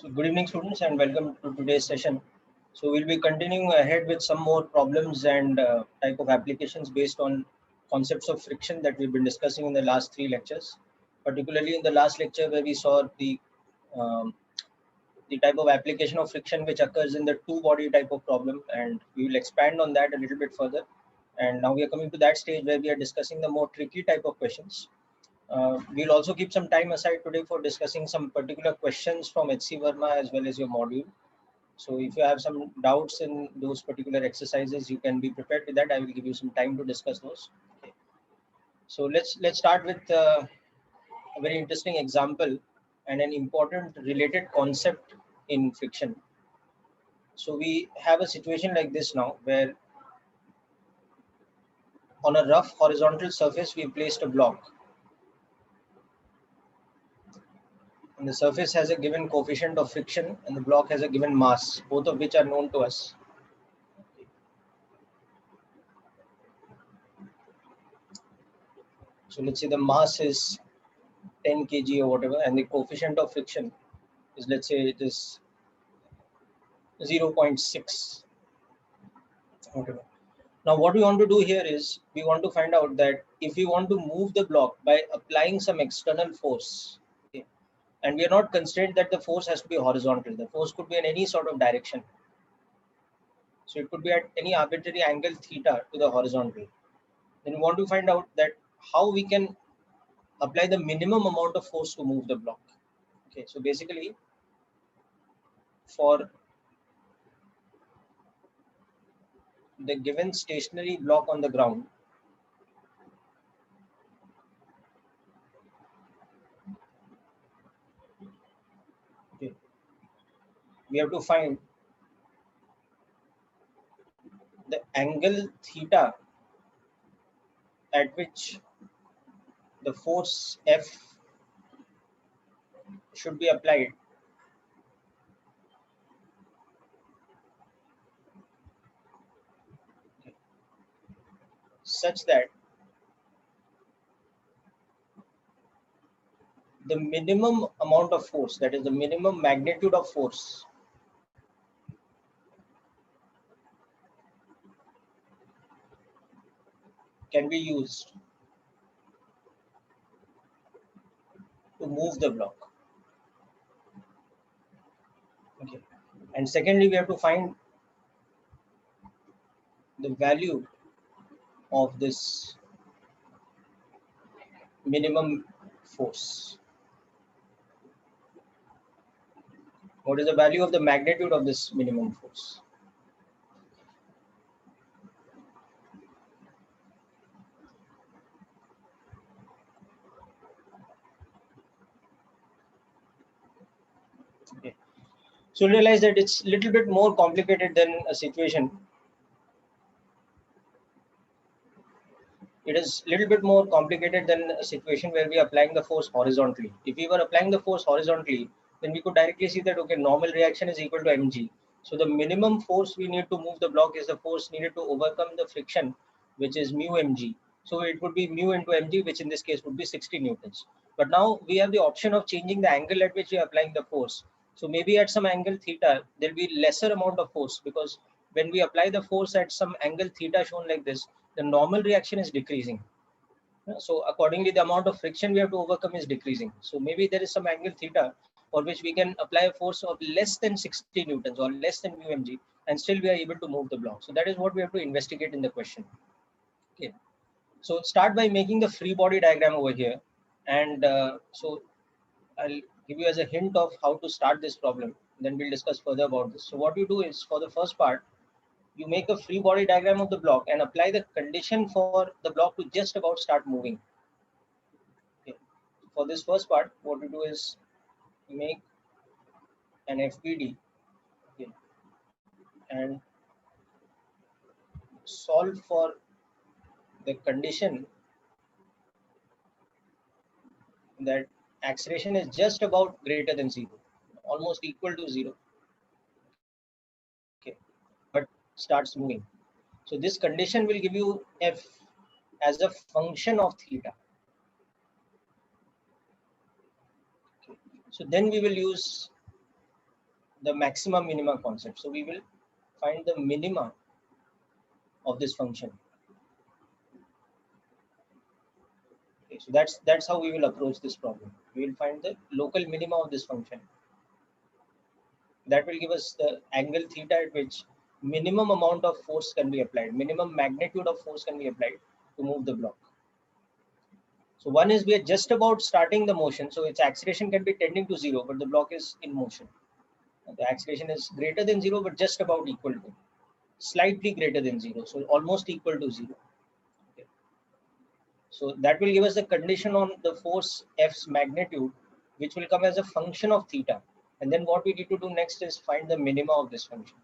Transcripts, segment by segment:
So good evening students and welcome to today's session. So we'll be continuing ahead with some more problems and type of applications based on concepts of friction that we've been discussing in the last 3 lectures, particularly in the last lecture where we saw um, the type of application of friction which occurs in the two body type of problem, and we will expand on that a little bit further. And now we are coming to that stage where we are discussing the more tricky type of questions. We'll also keep some time aside today for discussing some particular questions from HC Verma as well as your module. So if you have some doubts in those particular exercises, you can be prepared with that. I will give you some time to discuss those. Okay. So let's start with a very interesting example and an important related concept in friction. So we have a situation like this now, where on a rough horizontal surface we placed a block. And the surface has a given coefficient of friction and the block has a given mass, both of which are known to us. So let's say the mass is 10 kg or whatever, and the coefficient of friction is, let's say it is 0.6, whatever. Now what we want to do here is we want to find out that if we want to move the block by applying some external force, okay, and we are not constrained that the force has to be horizontal, the force could be in any sort of direction. So it could be at any arbitrary angle theta to the horizontal. Then we want to find out that how we can apply the minimum amount of force to move the block. Okay, so basically for the given stationary block on the ground, okay, we have to find the angle theta at which the force F should be applied such that the minimum amount of force, that is the minimum magnitude of force, can be used to move the block. Okay. And secondly, we have to find the value of this minimum force. What is the value of the magnitude of this minimum force? Okay. So realize that it's a little bit more complicated than a situation. It is a little bit more complicated than a situation where we are applying the force horizontally. If we were applying the force horizontally, then we could directly see that, okay, normal reaction is equal to mg. So the minimum force we need to move the block is the force needed to overcome the friction, which is mu mg. So it would be mu into mg, which in this case would be 60 newtons. But now we have the option of changing the angle at which we are applying the force. So maybe at some angle theta, there will be lesser amount of force, because when we apply the force at some angle theta shown like this, the normal reaction is decreasing. So accordingly, the amount of friction we have to overcome is decreasing. So maybe there is some angle theta for which we can apply a force of less than 60 newtons or less than mu mg, and still we are able to move the block. So that is what we have to investigate in the question. Okay. So start by making the free body diagram over here. And so I'll give you as a hint of how to start this problem. Then we'll discuss further about this. So what you do is, for the first part, you make a free body diagram of the block and apply the condition for the block to just about start moving. Okay. For this first part, what we do is make an FBD, okay, and solve for the condition that acceleration is just about greater than 0, almost equal to 0. Okay, but starts moving. So this condition will give you F as a function of theta. Okay. So then we will use the maxima minima concept. So we will find the minima of this function. Okay, so that's how we will approach this problem. We will find the local minima of this function. That will give us the angle theta at which minimum amount of force can be applied, minimum magnitude of force can be applied to move the block. So one is we are just about starting the motion, so its acceleration can be tending to zero, but the block is in motion. The acceleration is greater than zero, but just about equal to, slightly greater than zero, so almost equal to zero. Okay. So that will give us the condition on the force F's magnitude, which will come as a function of theta. And then what we need to do next is find the minima of this function.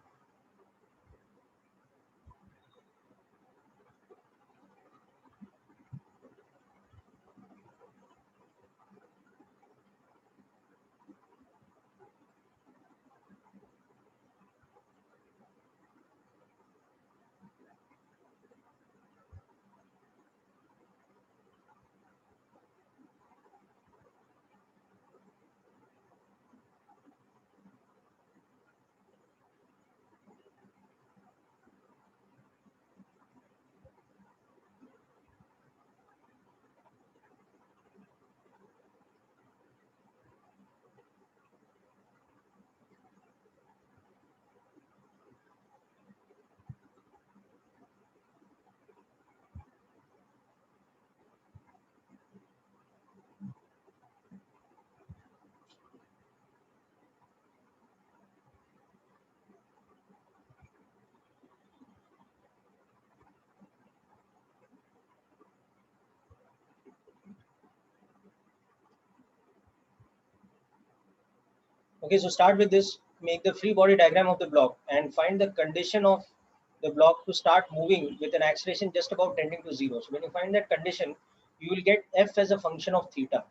Okay, so start with this, make the free body diagram of the block and find the condition of the block to start moving with an acceleration just about tending to zero. So when you find that condition, you will get F as a function of theta.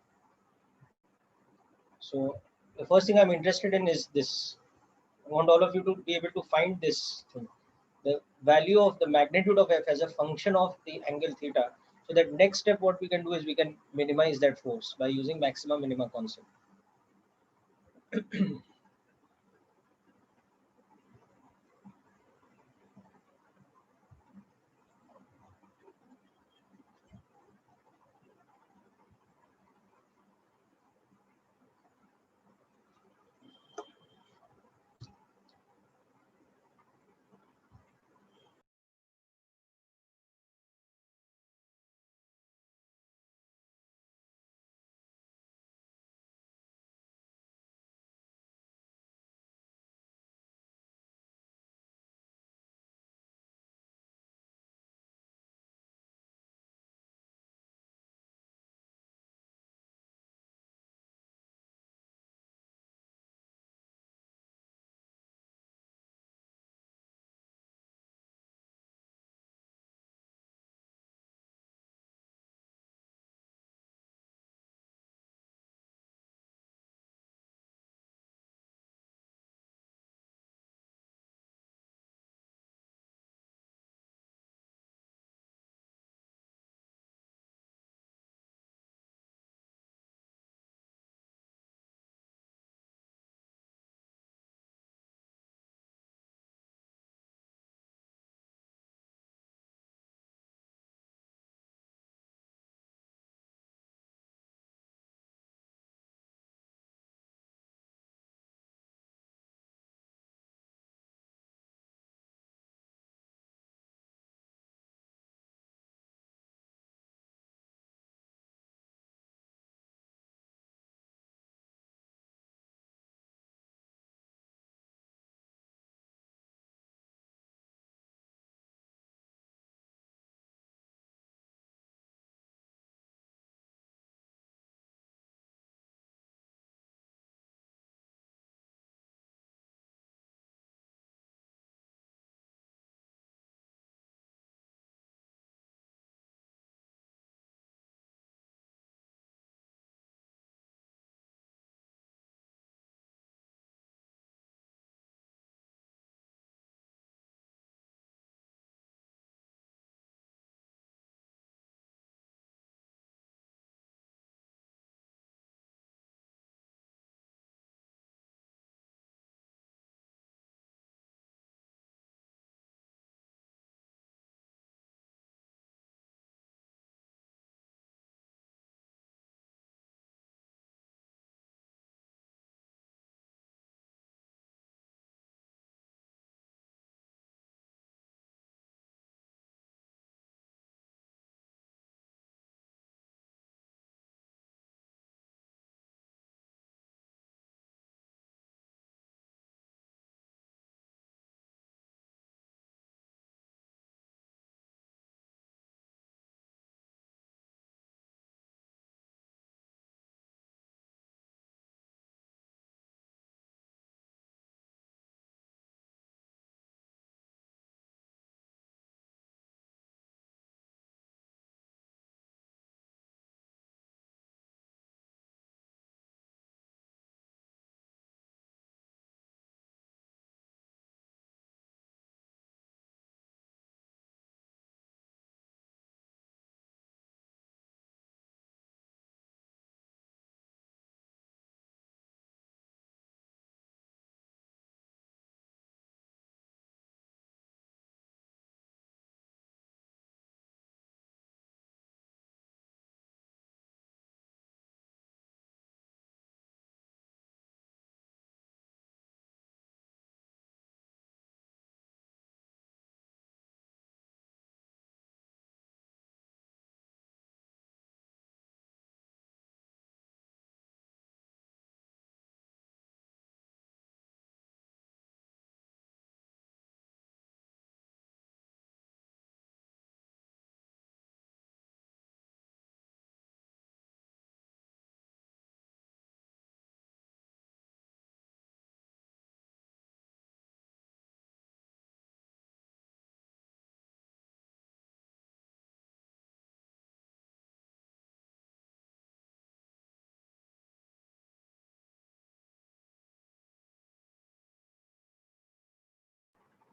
So the first thing I'm interested in is this. I want all of you to be able to find this thing, the value of the magnitude of F as a function of the angle theta. So that next step, what we can do is we can minimize that force by using maxima minima concept.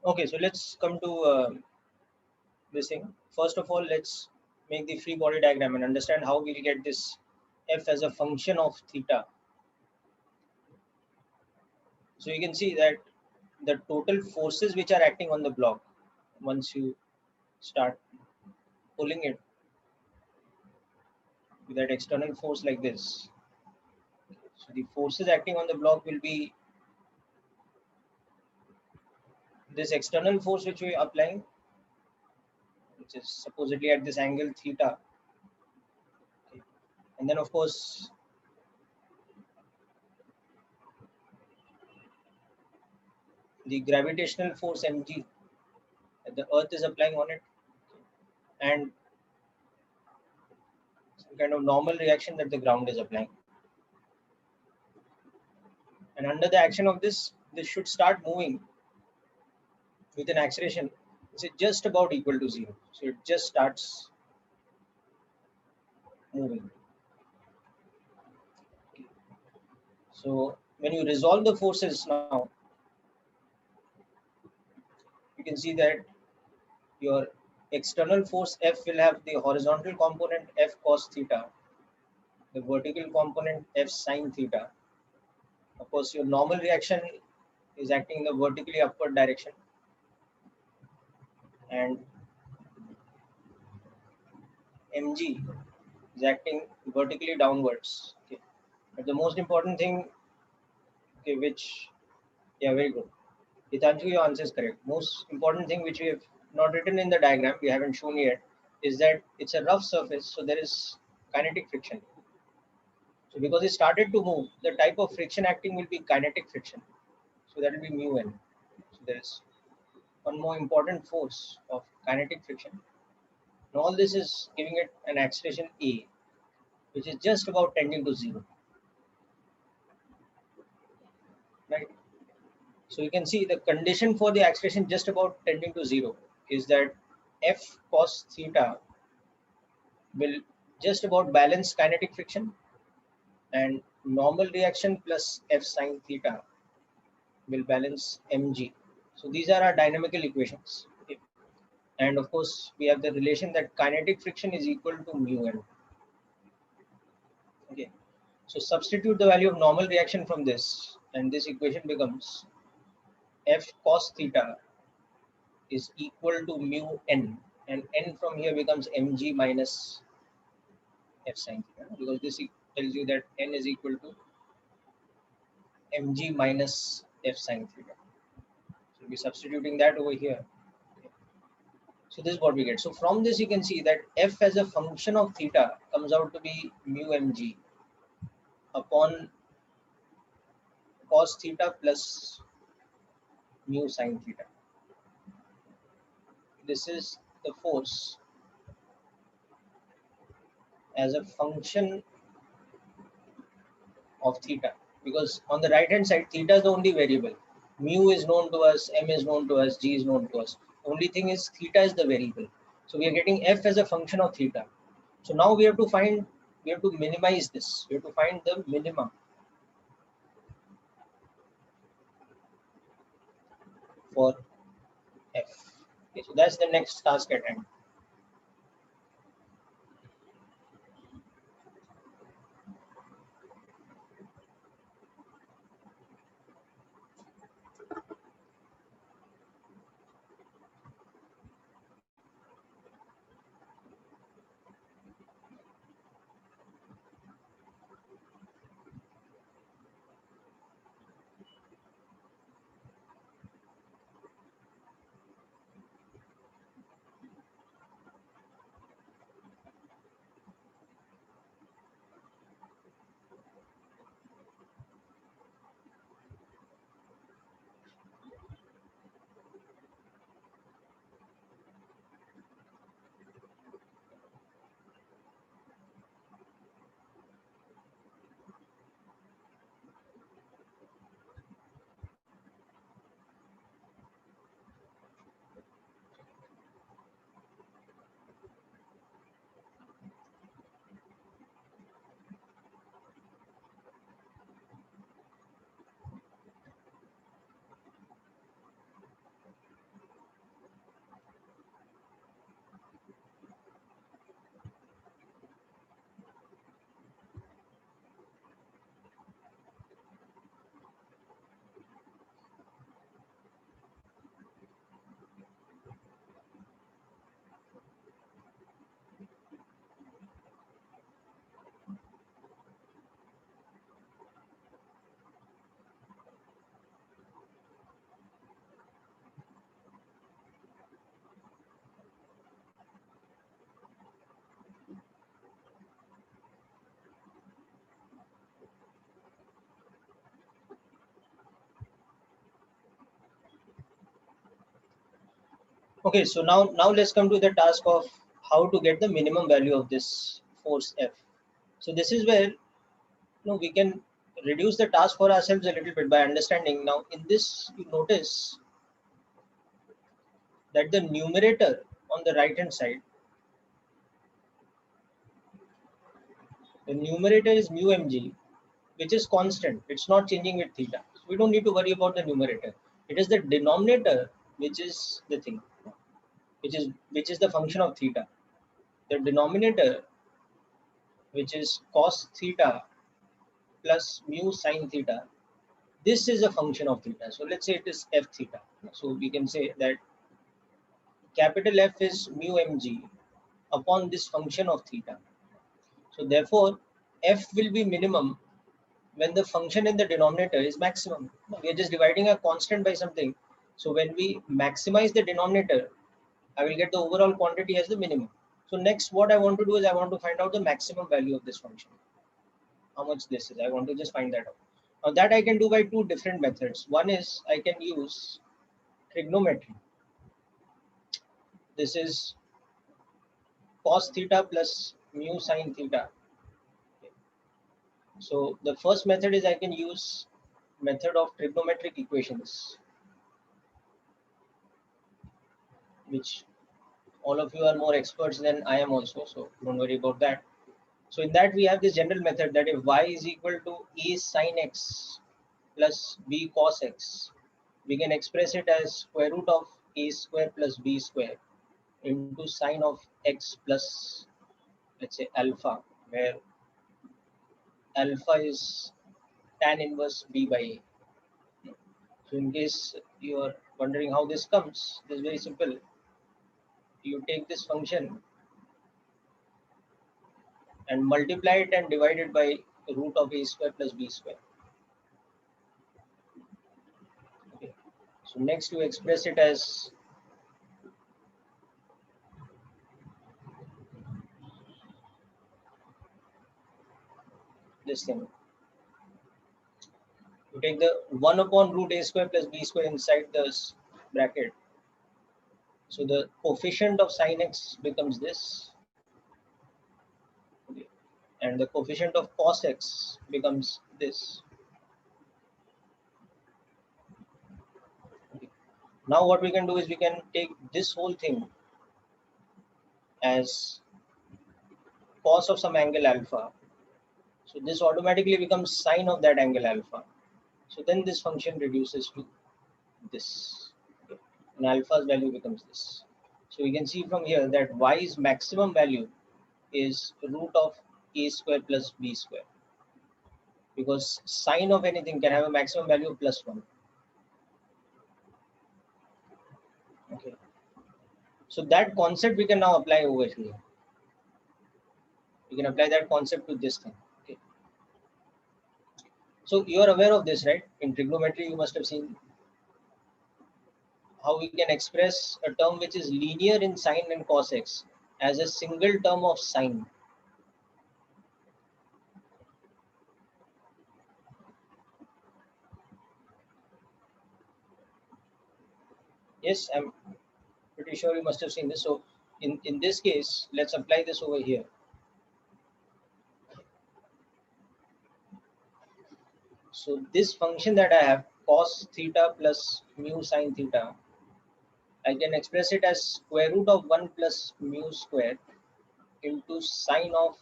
Okay, so let's come to this thing. First of all, let's make the free body diagram and understand how we'll get this f as a function of theta. So you can see that the total forces which are acting on the block, once you start pulling it with that external force like this, so the forces acting on the block will be this external force which we are applying, which is supposedly at this angle theta. Okay. And then of course the gravitational force mg that the earth is applying on it, and some kind of normal reaction that the ground is applying. And under the action of this should start moving with an acceleration which is just about equal to 0. So it just starts moving. So when you resolve the forces now, you can see that your external force F will have the horizontal component F cos theta, the vertical component F sin theta. Of course, your normal reaction is acting in the vertically upward direction, and mg is acting vertically downwards. Okay. But the most important thing, okay, which, yeah, very good. Itanju, your answer is correct. Most important thing which we have not written in the diagram, we haven't shown yet, is that it's a rough surface, so there is kinetic friction. So because it started to move, the type of friction acting will be kinetic friction. So that will be mu n. So there is one more important force of kinetic friction. And all this is giving it an acceleration A, which is just about tending to 0. Right? So you can see the condition for the acceleration just about tending to 0 is that F cos theta will just about balance kinetic friction, and normal reaction plus F sin theta will balance mg. So these are our dynamical equations. Okay. And of course, we have the relation that kinetic friction is equal to mu n. Okay. So substitute the value of normal reaction from this, and this equation becomes F cos theta is equal to mu n, and n from here becomes mg minus F sin theta, because this tells you that n is equal to mg minus F sin theta. So we'll be substituting that over here. So this is what we get. So from this you can see that f as a function of theta comes out to be mu mg upon cos theta plus mu sin theta. This is the force as a function of theta, because on the right hand side theta is the only variable. Mu is known to us, m is known to us, g is known to us. Only thing is theta is the variable. So we are getting f as a function of theta. So now we have to minimize this. We have to find the minima for f. Okay, so that's the next task at hand. Okay, so now let's come to the task of how to get the minimum value of this force F. So this is where we can reduce the task for ourselves a little bit by understanding. Now in this, you notice that the numerator on the right hand side, the numerator is mu mg, which is constant. It's not changing with theta. So we don't need to worry about the numerator. It is the denominator which is the thing, which is the function of theta. The denominator, which is cos theta plus mu sine theta, this is a function of theta. So let's say it is f theta. So we can say that capital F is mu mg upon this function of theta. So therefore, f will be minimum when the function in the denominator is maximum. We are just dividing a constant by something. So when we maximize the denominator, I will get the overall quantity as the minimum. So next, what I want to do is I want to find out the maximum value of this function. How much this is? I want to just find that out. Now that I can do by two different methods. One is I can use trigonometry. This is cos theta plus mu sine theta. So the first method is I can use method of trigonometric equations, which all of you are more experts than I am also, so don't worry about that. So in that we have this general method that if y is equal to a sine x plus b cos x, we can express it as square root of a square plus b square into sine of x plus, let's say, alpha, where alpha is tan inverse b by a. So in case you are wondering how this comes, this is very simple. You take this function and multiply it and divide it by root of a square plus b square. Okay. So next you express it as this thing. You take the 1 upon root a square plus b square inside this bracket. So the coefficient of sin x becomes this. Okay. And the coefficient of cos x becomes this. Okay. Now what we can do is we can take this whole thing as cos of some angle alpha. So this automatically becomes sine of that angle alpha. So then this function reduces to this. Okay. And alpha's value becomes this. So we can see from here that y's maximum value is root of a square plus b square, because sine of anything can have a maximum value of plus 1. Okay. So that concept we can now apply over here. We can apply that concept to this thing. Okay. So you are aware of this, right? In trigonometry, you must have seen how we can express a term which is linear in sine and cos x as a single term of sine. Yes, I'm pretty sure you must have seen this. So in this case, let's apply this over here. So this function that I have, cos theta plus mu sine theta, I can express it as square root of 1 plus mu square into sine of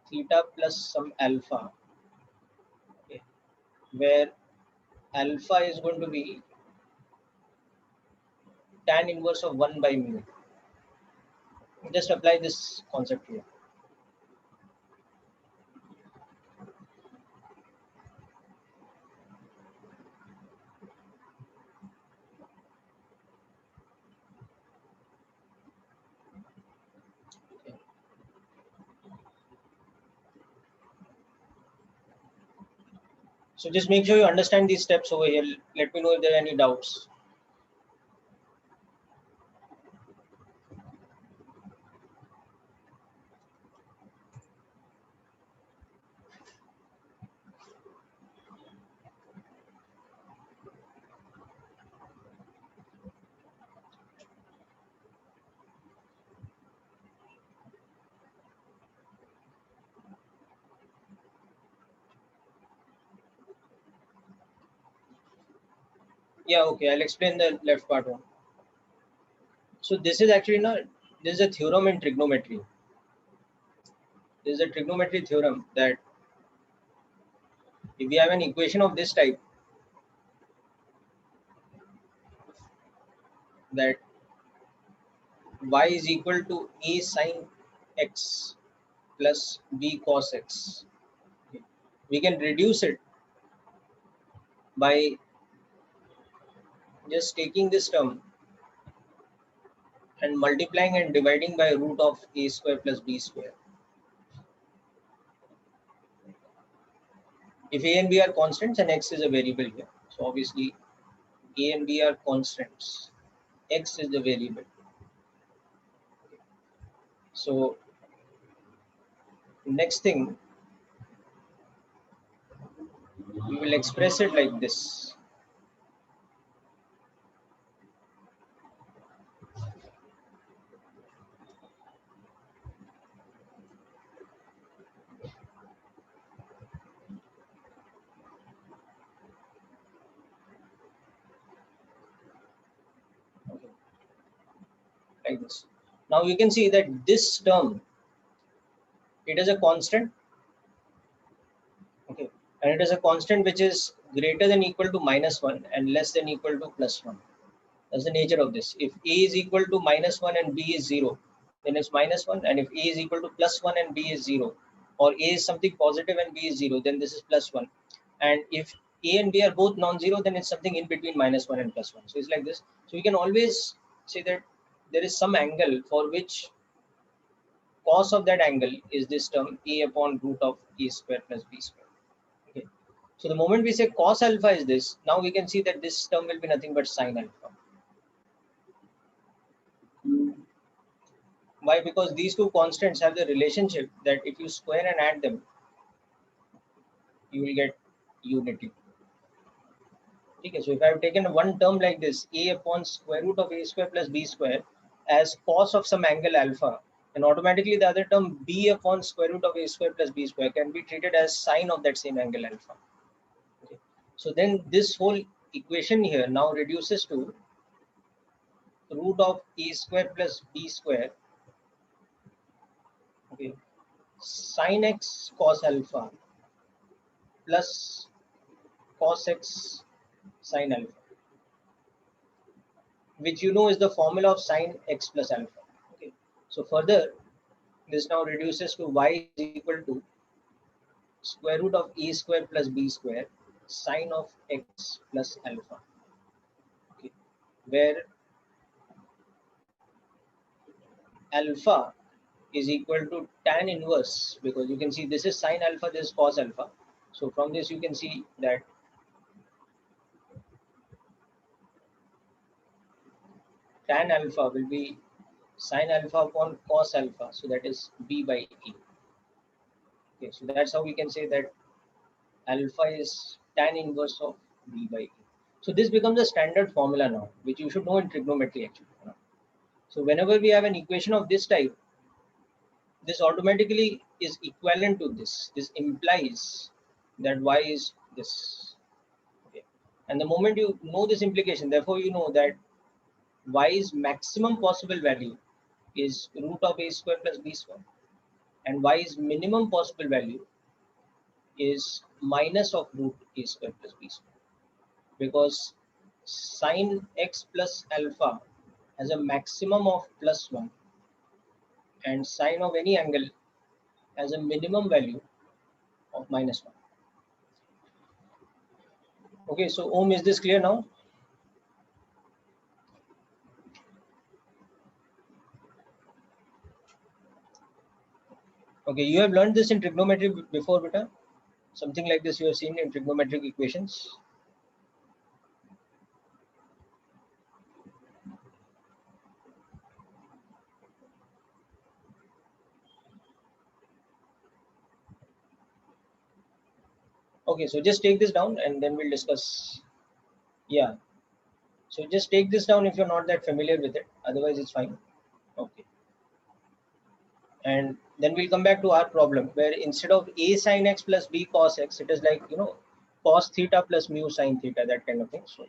theta plus some alpha, okay, where alpha is going to be tan inverse of 1 by mu. Just apply this concept here. Okay. So just make sure you understand these steps over here. Let me know if there are any doubts. Yeah, okay, I'll explain the left part one. So this is actually not, this is a theorem in trigonometry. This is a trigonometry theorem that if we have an equation of this type, that y is equal to a sine x plus b cos x, we can reduce it by just taking this term and multiplying and dividing by root of a square plus b square. If a and b are constants and x is a variable here, so obviously a and b are constants, x is the variable. So next thing, we will express it like this. Okay, like this. Now you can see that this term, it is a constant, okay, and it is a constant which is greater than equal to -1 and less than equal to +1. That's the nature of this. If a is equal to -1 and b is 0, then it's -1, and if a is equal to +1 and b is 0, or a is something positive and b is 0, then this is +1. And if a and b are both non-zero, then it's something in between -1 and +1. So it's like this. So we can always say that there is some angle for which cos of that angle is this term a upon root of a square plus b square. Okay. So the moment we say cos alpha is this, now we can see that this term will be nothing but sine alpha. Why? Because these two constants have the relationship that if you square and add them, you will get unity. Okay, so if I have taken one term like this, a upon square root of a square plus b square as cos of some angle alpha, and automatically the other term b upon square root of a square plus b square can be treated as sine of that same angle alpha. Okay. So then this whole equation here now reduces to root of a square plus b square, okay, sine x cos alpha plus cos x sine alpha, which you know is the formula of sine x plus alpha. Okay. So further, this now reduces to y is equal to square root of a square plus b square sine of x plus alpha. Okay. Where alpha is equal to tan inverse, because you can see this is sine alpha, this is cos alpha. So from this you can see that tan alpha will be sine alpha upon cos alpha, so that is b by e. Okay, so that's how we can say that alpha is tan inverse of b by e. So this becomes a standard formula now, which you should know in trigonometry actually. So whenever we have an equation of this type, this automatically is equivalent to this. This implies that y is this. Okay. And the moment you know this implication, therefore you know that y's maximum possible value is root of a square plus b square, and y's minimum possible value is minus of root a square plus b square, because sine x plus alpha has a maximum of +1 and sine of any angle has a minimum value of -1. Okay, so Om, is this clear now? Okay, you have learned this in trigonometry before, beta? Something like this you have seen in trigonometric equations? Okay, so just take this down and then we'll discuss. Yeah, so just take this down if you're not that familiar with it. Otherwise, it's fine. Okay. And then we'll come back to our problem where instead of a sine x plus b cos x, it is like, cos theta plus mu sine theta, that kind of thing. So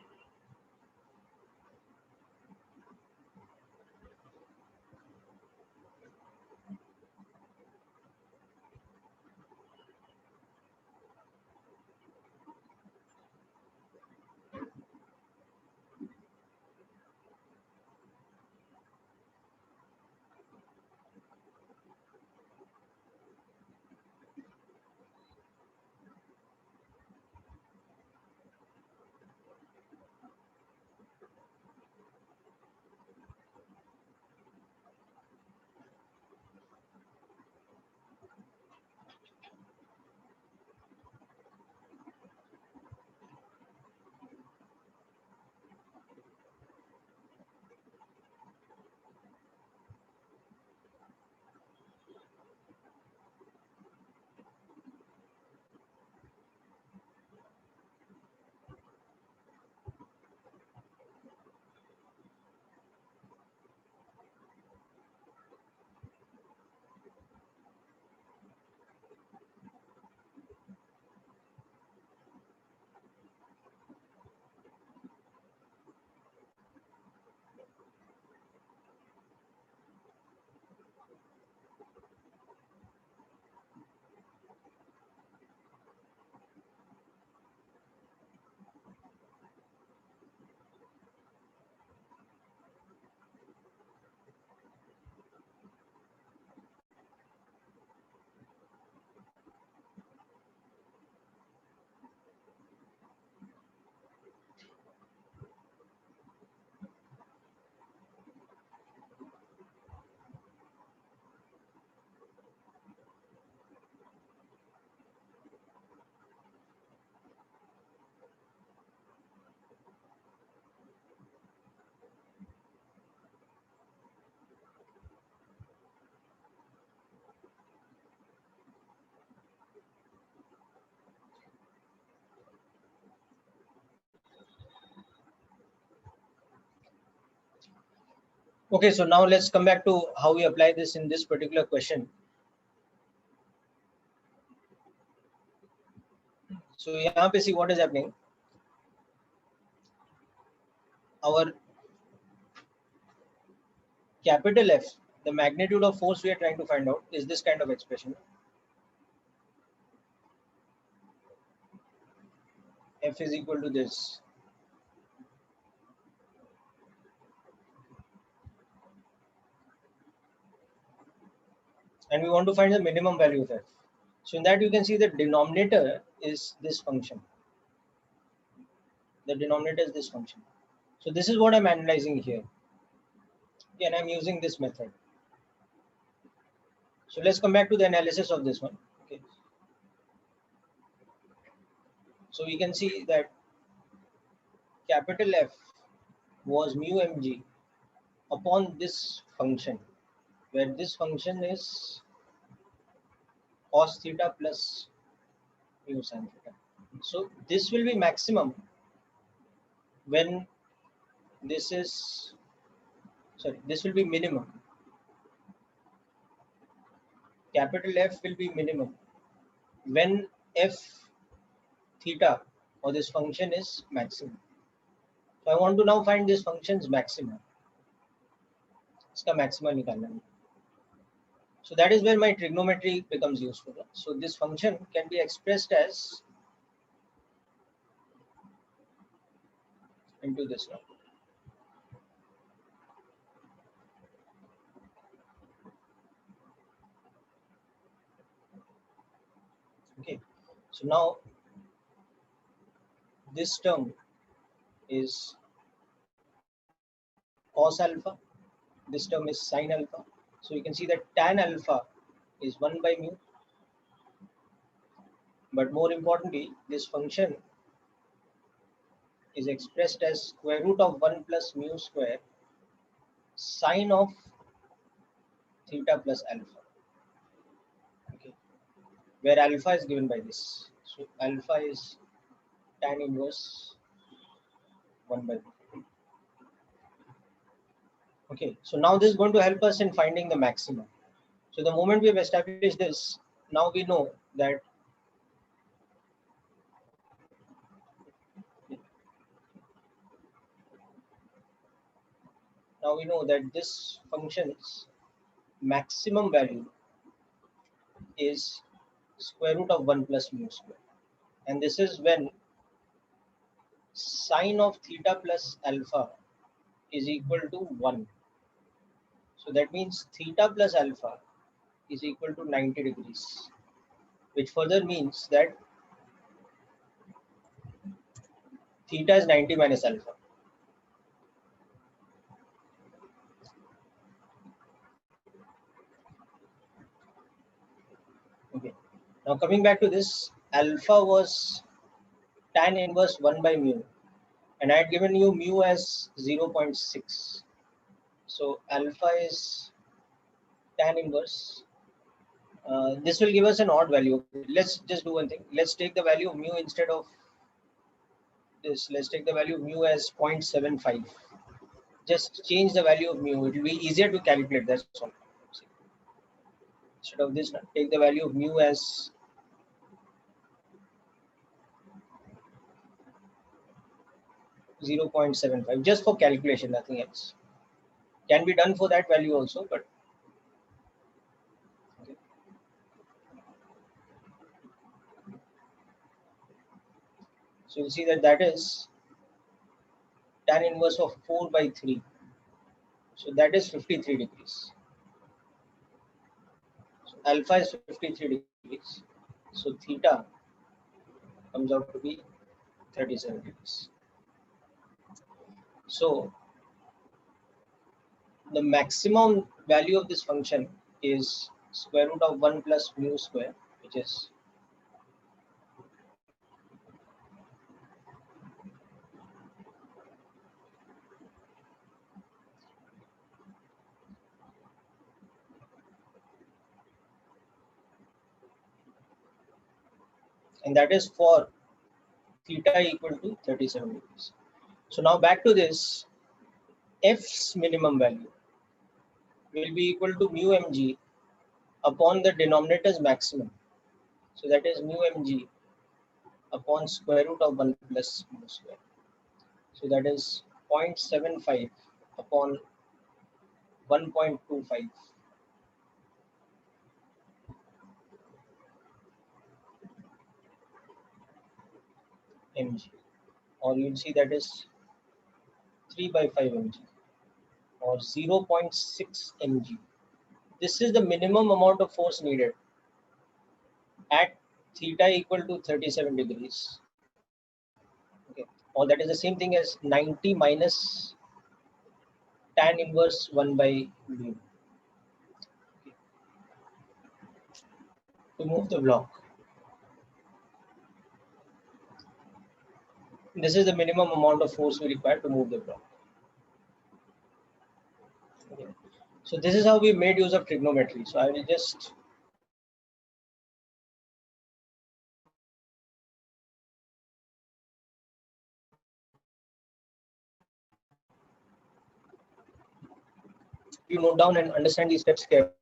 Okay, so now let's come back to how we apply this in this particular question. So यहाँ पे see what is happening. Our capital F, the magnitude of force we are trying to find out, is this kind of expression. F is equal to this. And we want to find the minimum value of F. So in that you can see the denominator is this function. The denominator is this function. So this is what I'm analyzing here. And I'm using this method. So let's come back to the analysis of this one. Okay. So we can see that capital F was mu mg upon this function, where this function is cos theta plus mu sin theta. So this will be maximum when this is, sorry, this will be minimum. Capital F will be minimum when f theta or this function is maximum. So I want to now find this function's maximum. इसका maxima निकालना है. So that is where my trigonometry becomes useful. So this function can be expressed as into this now. Okay, so now this term is cos alpha, this term is sin alpha. So you can see that tan alpha is 1 by mu. But more importantly, this function is expressed as square root of 1 plus mu square sine of theta plus alpha. Okay, where alpha is given by this. So alpha is tan inverse 1 by mu. Okay, so now this is going to help us in finding the maximum. So the moment we have established this, now we know that this function's maximum value is square root of 1 plus mu square. And this is when sine of theta plus alpha is equal to 1. So that means theta plus alpha is equal to 90 degrees, which further means that theta is 90 minus alpha. Okay. Now coming back to this, alpha was tan inverse 1 by mu, and I had given you mu as 0.6. So alpha is tan inverse. This will give us an odd value. Let's just do one thing. Let's take the value of mu instead of this. Let's take the value of mu as 0.75. Just change the value of mu. It will be easier to calculate. That's all. Instead of this, take the value of mu as 0.75, just for calculation, nothing else. Can be done for that value also, but okay. So you'll see that that is tan inverse of 4 by 3. So that is 53 degrees. So alpha is 53 degrees. So theta comes out to be 37 degrees. So the maximum value of this function is square root of 1 plus mu square, which is and that is for theta equal to 37 degrees. So now back to this, f's minimum value. will be equal to mu mg upon the denominator's maximum. So that is mu mg upon square root of 1 plus mu square. So that is 0.75 upon 1.25 mg, or you'll see that is 3 by 5 mg or 0.6 mg. This is the minimum amount of force needed at theta equal to 37 degrees. Okay, or that is the same thing as 90 minus tan inverse 1 by mu to move the block. This is the minimum amount of force we require to move the block. Okay. So this is how we made use of trigonometry. So I will just you note down and understand these steps carefully.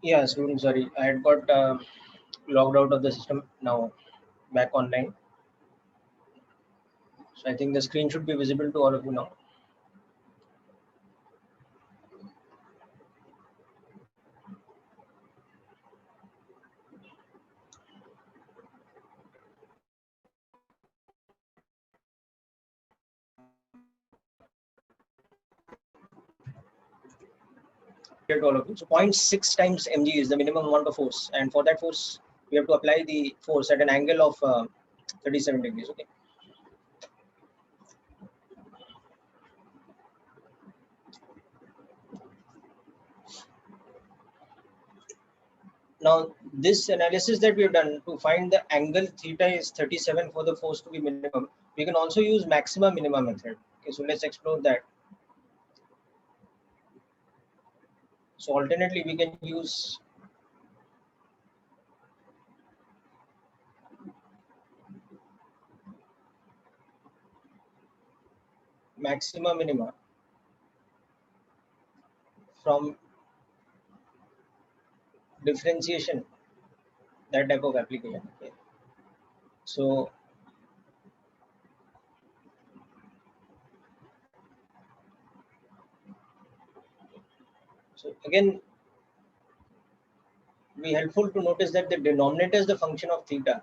Yeah, student, sorry, I had got logged out of the system. Now back online. So I think the screen should be visible to all of you now. Here to all of you. So 0.6 times mg is the minimum amount of force, and for that force we have to apply the force at an angle of 37 degrees. Okay. Now this analysis that we have done to find the angle theta is 37 for the force to be minimum, we can also use maxima minima method. Okay, so let's explore that. So alternately we can use maxima minima from differentiation, that type of application. Okay. So again, be helpful to notice that the denominator is the function of theta.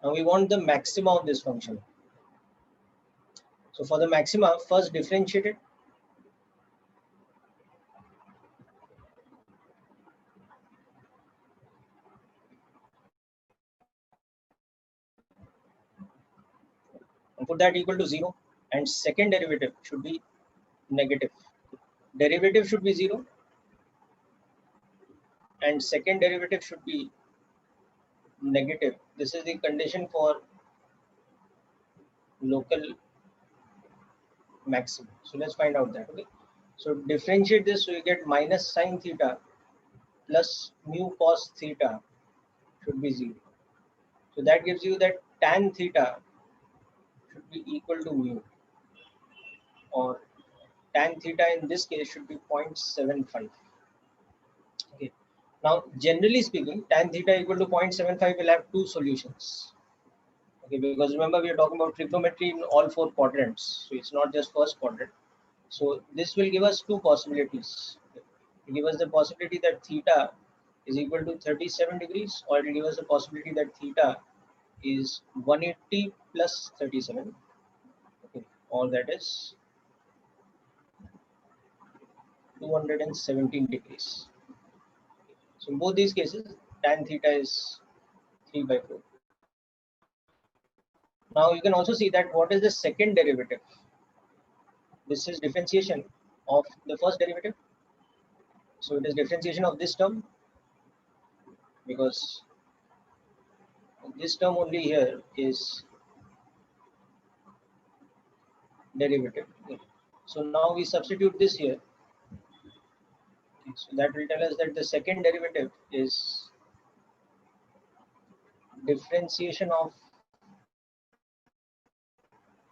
Now we want the maxima of this function. So for the maxima, first differentiate it. And put that equal to 0. And second derivative should be negative. Derivative should be 0. And second derivative should be negative. This is the condition for local maximum. So let's find out that. Okay. So differentiate this, so you get minus sine theta plus mu cos theta should be 0. So that gives you that tan theta should be equal to mu, or tan theta in this case should be 0.75. Okay. Now, generally speaking, tan theta equal to 0.75 will have two solutions. Okay, because remember we are talking about trigonometry in all four quadrants, so it's not just first quadrant. So this will give us two possibilities. It will give us the possibility that theta is equal to 37 degrees, or it will give us the possibility that theta is 180 plus 37. Okay, or that is 217 degrees. So in both these cases, tan theta is 3 by 4. Now you can also see that what is the second derivative? This is differentiation of the first derivative. So it is differentiation of this term, because this term only here is derivative. So now we substitute this here. So that will tell us that the second derivative is differentiation of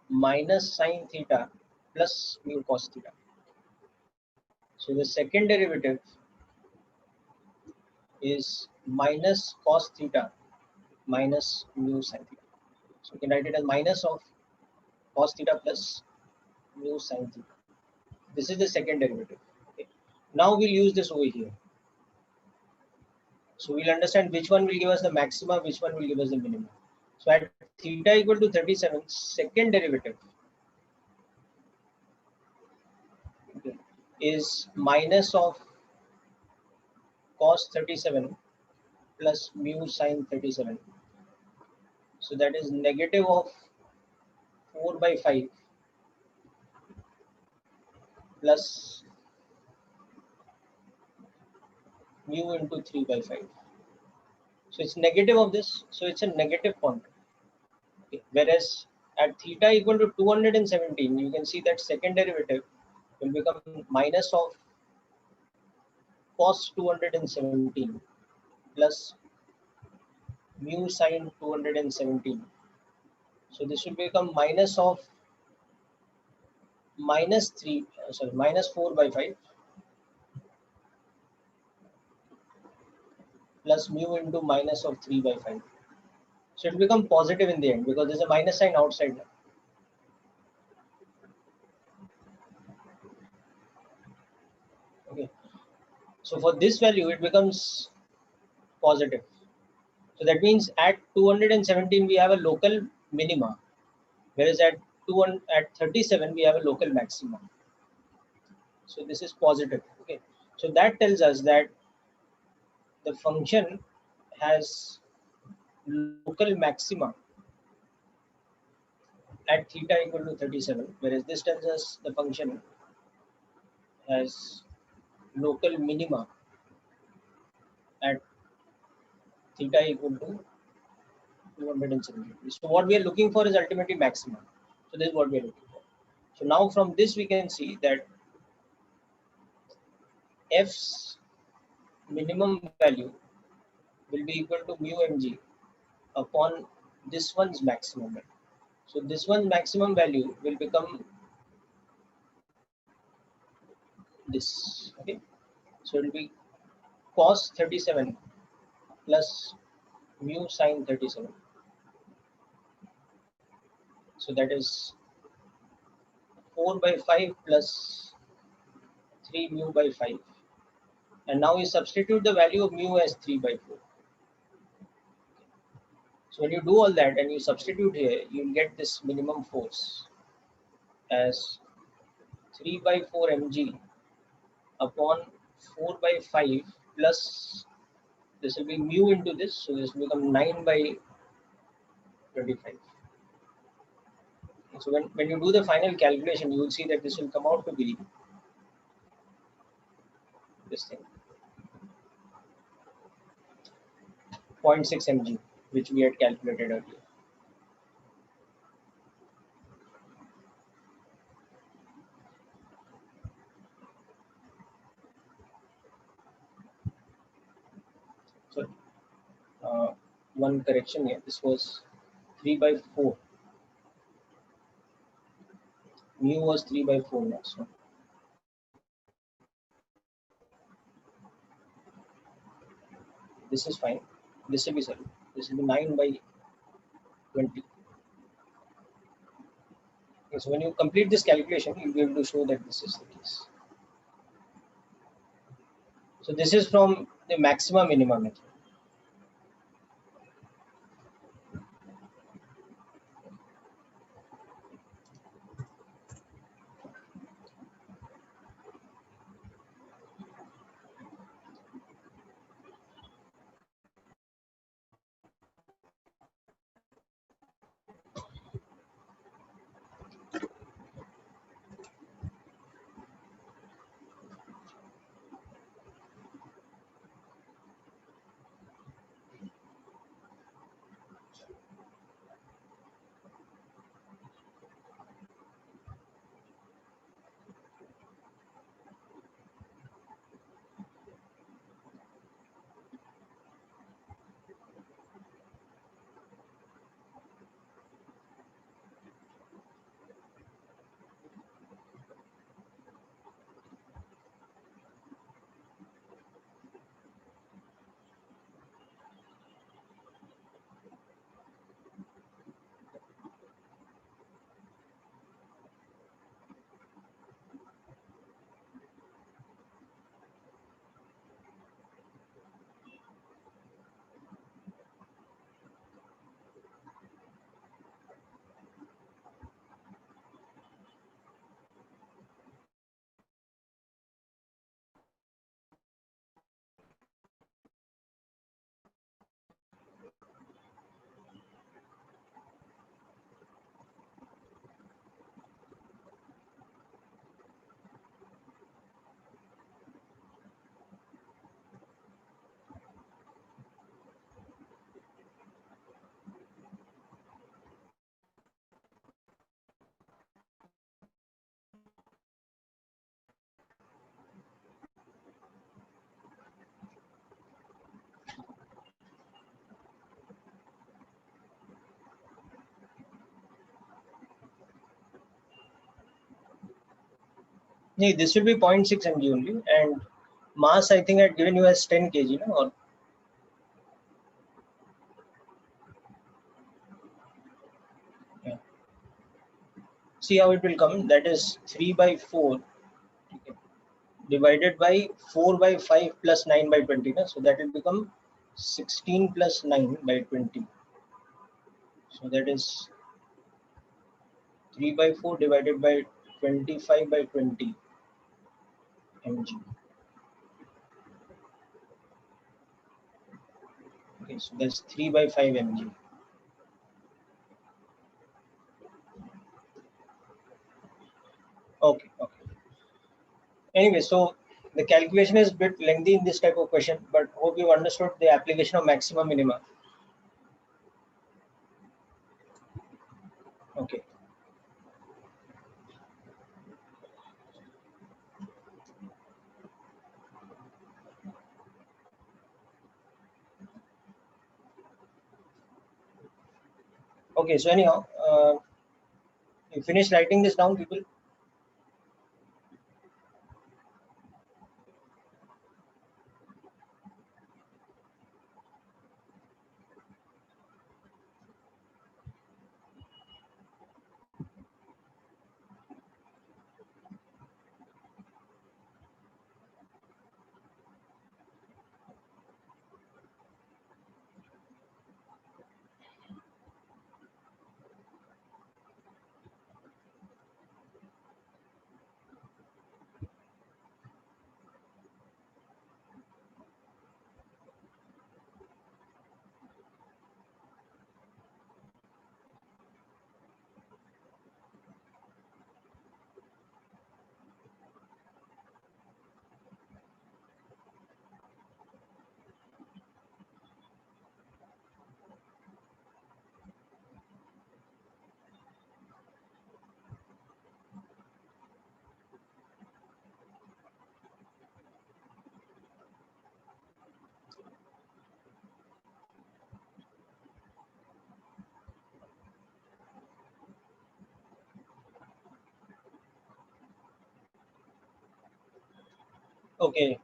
minus sine theta plus mu cos theta. So the second derivative is minus cos theta minus mu sin theta. So we can write it as minus of cos theta plus mu sin theta. This is the second derivative. Okay. Now we'll use this over here. So we'll understand which one will give us the maxima, which one will give us the minimum. So at theta equal to 37, second derivative, okay, is minus of cos 37 plus mu sin 37. So that is negative of 4 by 5 plus mu into 3 by 5. So it's negative of this, so it's a negative quantity. Okay. Whereas at theta equal to 217, you can see that second derivative will become minus of cos 217 plus mu sin 217. So this will become minus of minus 4 by 5 plus mu into minus of 3 by 5. So it will become positive in the end because there's a minus sign outside. Okay. So for this value, it becomes positive. So that means at 217 we have a local minima, whereas at 37 we have a local maximum. So this is positive. Okay. So that tells us that the function has local maxima at theta equal to 37, whereas this tells us the function has local minima at theta equal to 270. So what we are looking for is ultimately maximum. So this is what we are looking for. So now from this we can see that f's minimum value will be equal to mu mg upon this one's maximum value. So this one's maximum value will become this. Okay. So it will be cos 37 plus mu sine 37. So that is 4 by 5 plus 3 mu by 5. And now you substitute the value of mu as 3 by 4. So when you do all that and you substitute here, you'll get this minimum force as 3 by 4 mg upon 4 by 5 plus this will be mu into this. So this will become 9 by 25. So when you do the final calculation, you will see that this will come out to be this thing 0.6 mg, which we had calculated earlier. So one correction here, this was 3 by 4. Mu was 3 by 4 now. So this is fine. This will be sorry. This will be 9 by 20. Okay, so when you complete this calculation, you'll be able to show that this is the case. So this is from the maxima minima method. Yeah, this will be 0.6 mg only, and mass I think I had given you as 10 kg, no? Or yeah. See how it will come. That is 3 by 4 divided by 4 by 5 plus 9 by 20. No? So that will become 16 plus 9 by 20. So that is 3 by 4 divided by 25 by 20 mg. Okay, so that's 3 by 5 mg. Okay, okay. Anyway, so the calculation is a bit lengthy in this type of question, but hope you understood the application of maximum minima. Okay. Okay, so anyhow, you finish writing this down, people. Okay.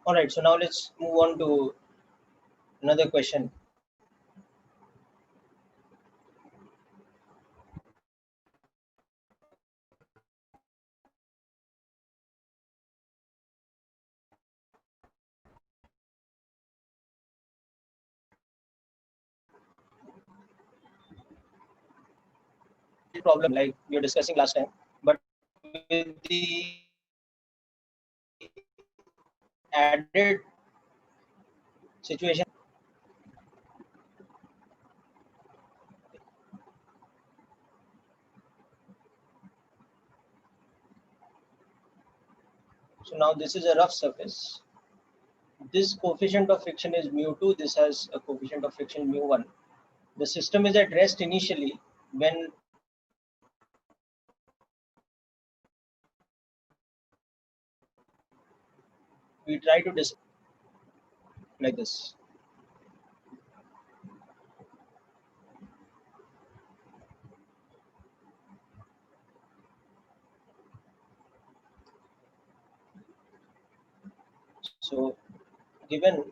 All right. So now let's move on to another question. Problem like we were discussing last time, but with the added situation. So now this is a rough surface. This coefficient of friction is mu2. This has a coefficient of friction mu1. The system is at rest initially when we try to like this. So given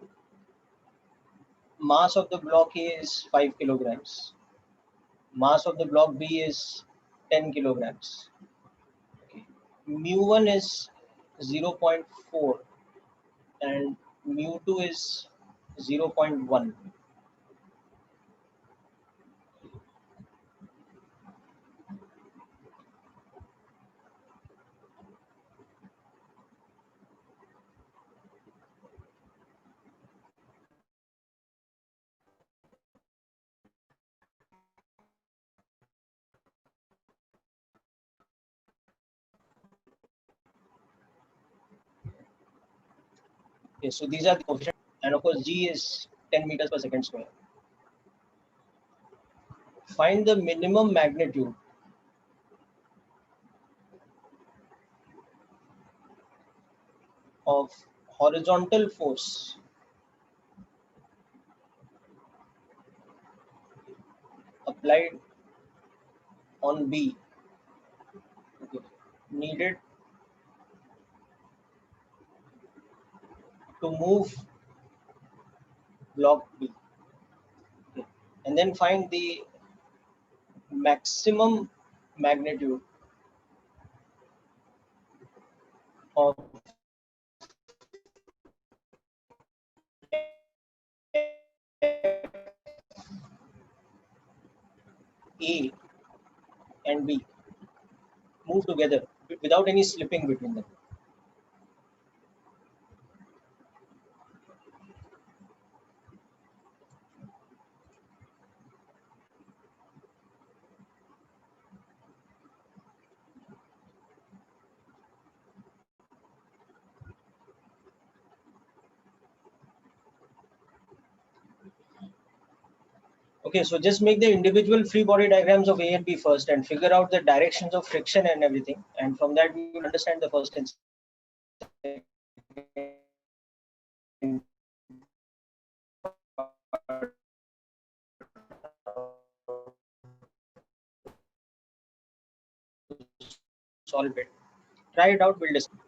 mass of the block A is 5 kilograms, mass of the block B is 10 kilograms. Okay. Mu1 is 0.4 and mu2 is 0.1. Okay, so these are the coefficients, and of course g is 10 meters per second square. Find the minimum magnitude of horizontal force applied on B, okay, needed to move block B. Okay. And then find the maximum magnitude of A and B move together without any slipping between them. Okay, so just make the individual free body diagrams of A and B first and figure out the directions of friction and everything. And from that, we will understand the first and second solve it. Try it out, we'll discuss.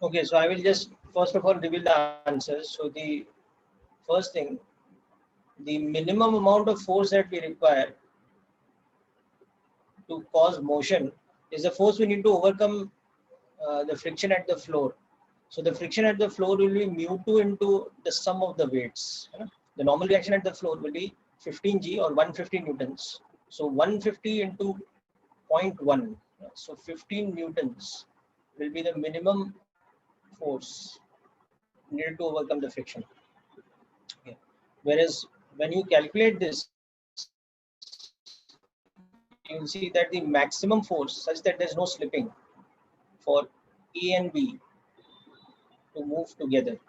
Okay, so I will just first of all reveal the answers. So the first thing, the minimum amount of force that we require to cause motion is the force we need to overcome the friction at the floor. So the friction at the floor will be mu2 into the sum of the weights. The normal reaction at the floor will be 15G or 150 newtons. So 150 into 0.1. So 15 newtons will be the minimum force needed to overcome the friction. Okay. Whereas when you calculate this, you will see that the maximum force such that there is no slipping for A and B to move together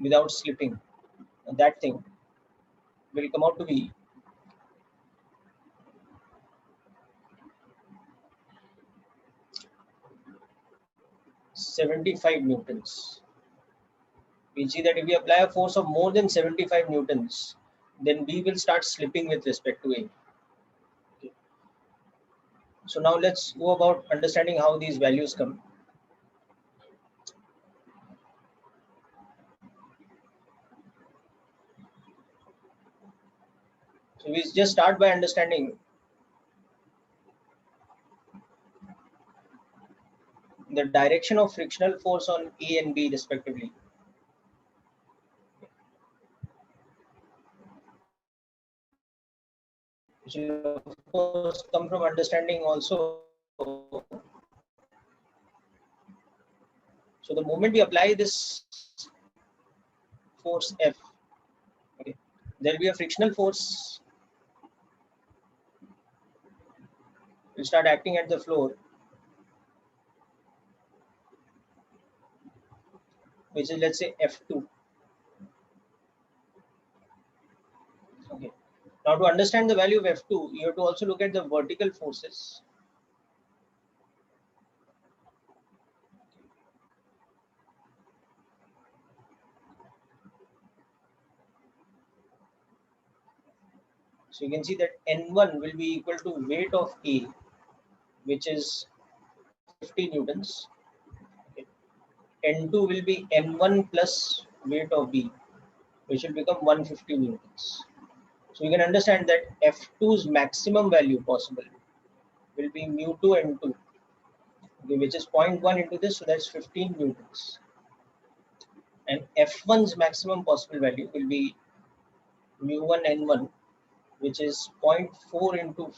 without slipping, that thing will come out to be 75 newtons. We'll see that if we apply a force of more than 75 newtons, then B will start slipping with respect to A. Okay. So now let's go about understanding how these values come. So we just start by understanding the direction of frictional force on A and B respectively. Which will of course come from understanding also. So the moment we apply this force F, okay, there will be a frictional force will start acting at the floor, which is, let's say, F2. Okay. Now to understand the value of F2, you have to also look at the vertical forces. So you can see that N1 will be equal to weight of A, which is 50 newtons. Okay. N2 will be N1 plus weight of B, which will become 150 newtons. So you can understand that F2's maximum value possible will be mu2 N2, okay, which is 0.1 into this, so that's 15 newtons. And F1's maximum possible value will be mu1 N1, which is 0.4 into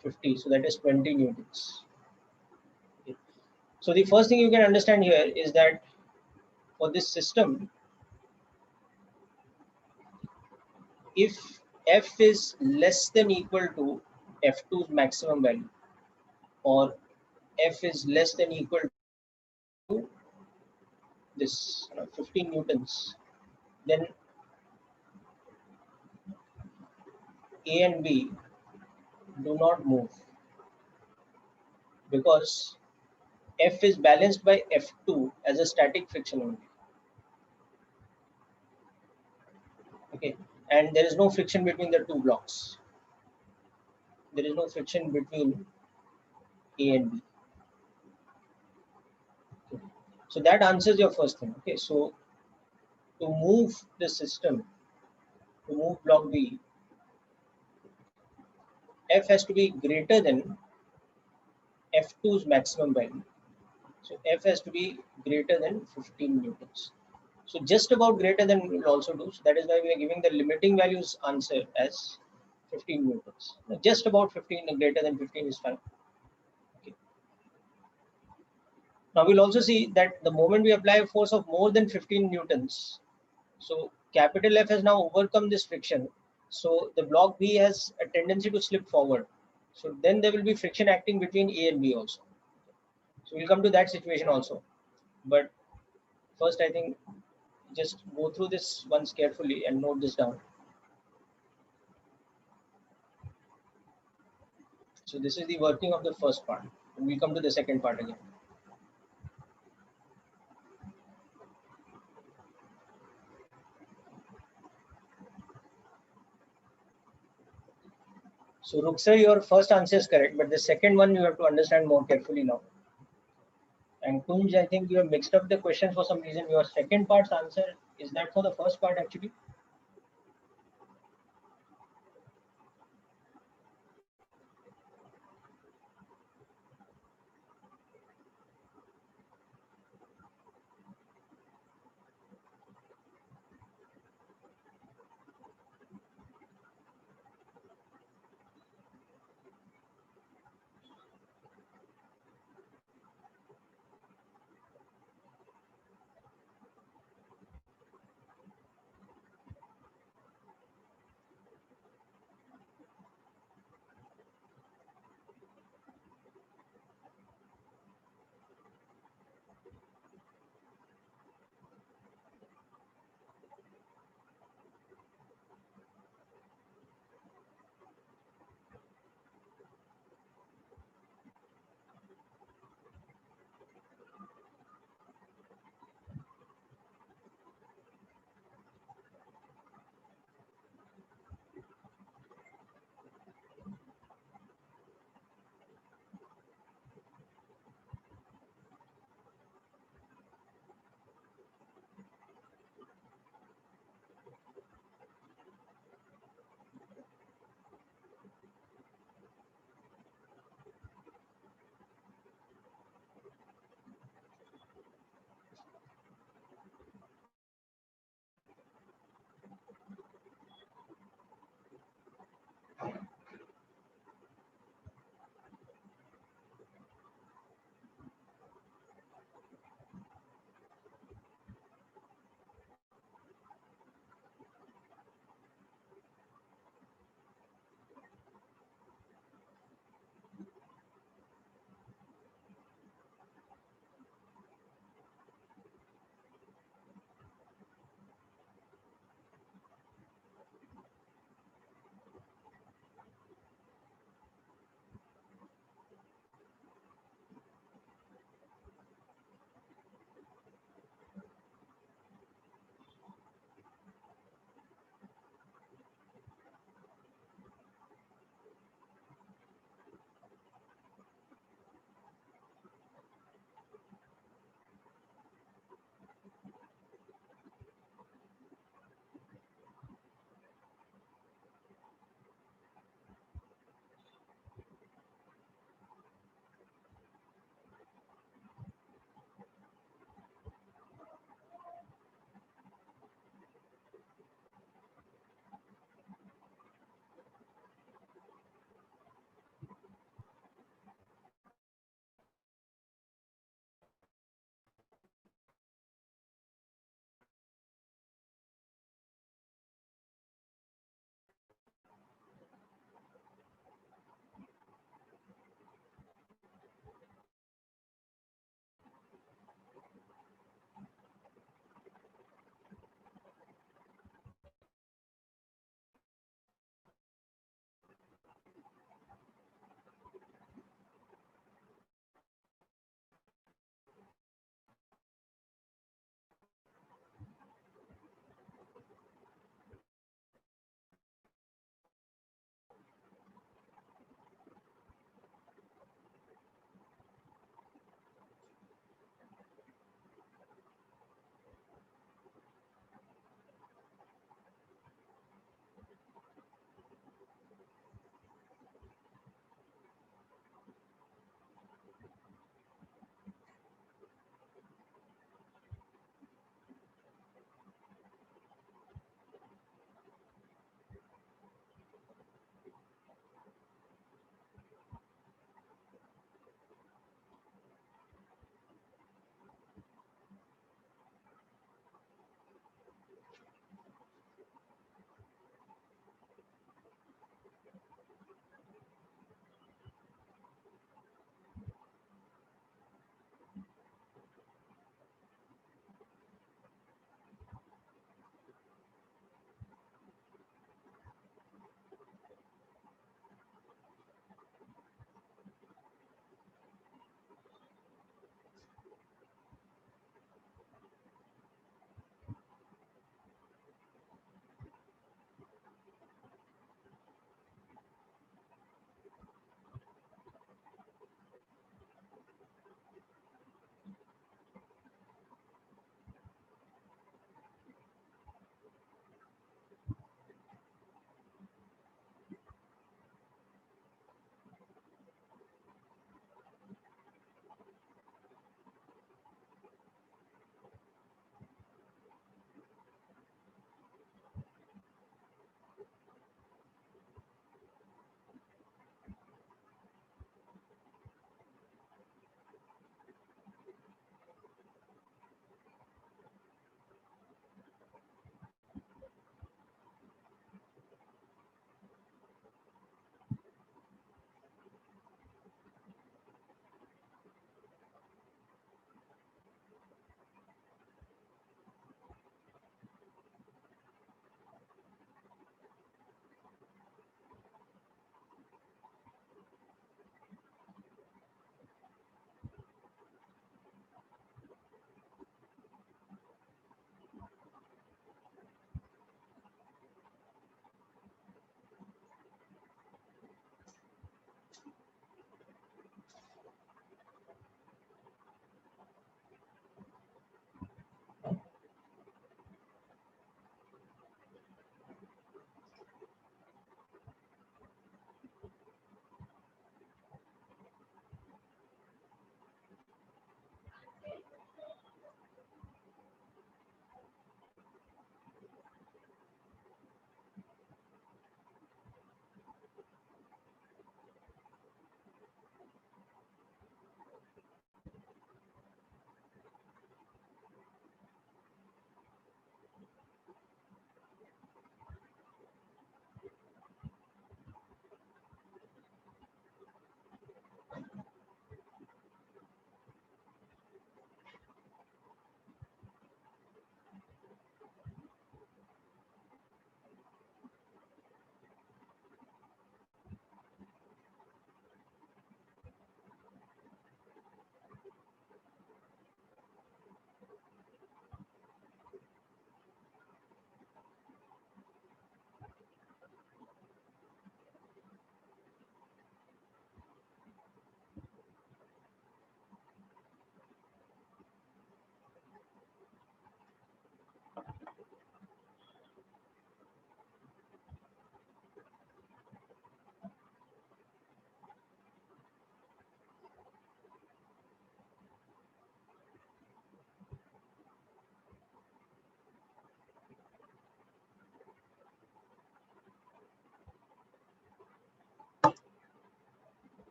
50, so that is 20 newtons. Okay. So the first thing you can understand here is that for this system, if F is less than equal to F2's maximum value, or F is less than equal to this 15 newtons, then A and B do not move, because F is balanced by F2 as a static friction only. Okay, and there is no friction between the two blocks. There is no friction between A and B. Okay. So that answers your first thing. Okay, so to move the system, to move block B, F has to be greater than F2's maximum value. So F has to be greater than 15 newtons. So just about greater than will also do. So that is why we are giving the limiting values answer as 15 newtons. Just about 15, greater than 15 is fine. Okay. Now we'll also see that the moment we apply a force of more than 15 newtons, so capital F has now overcome this friction. So the block B has a tendency to slip forward. So then there will be friction acting between A and B also. So we'll come to that situation also. But first, I think just go through this once carefully and note this down. So this is the working of the first part. And we'll come to the second part again. So Ruksha, your first answer is correct, but the second one you have to understand more carefully now. And Kunj, I think you have mixed up the questions for some reason. Your second part's answer, is that for the first part actually?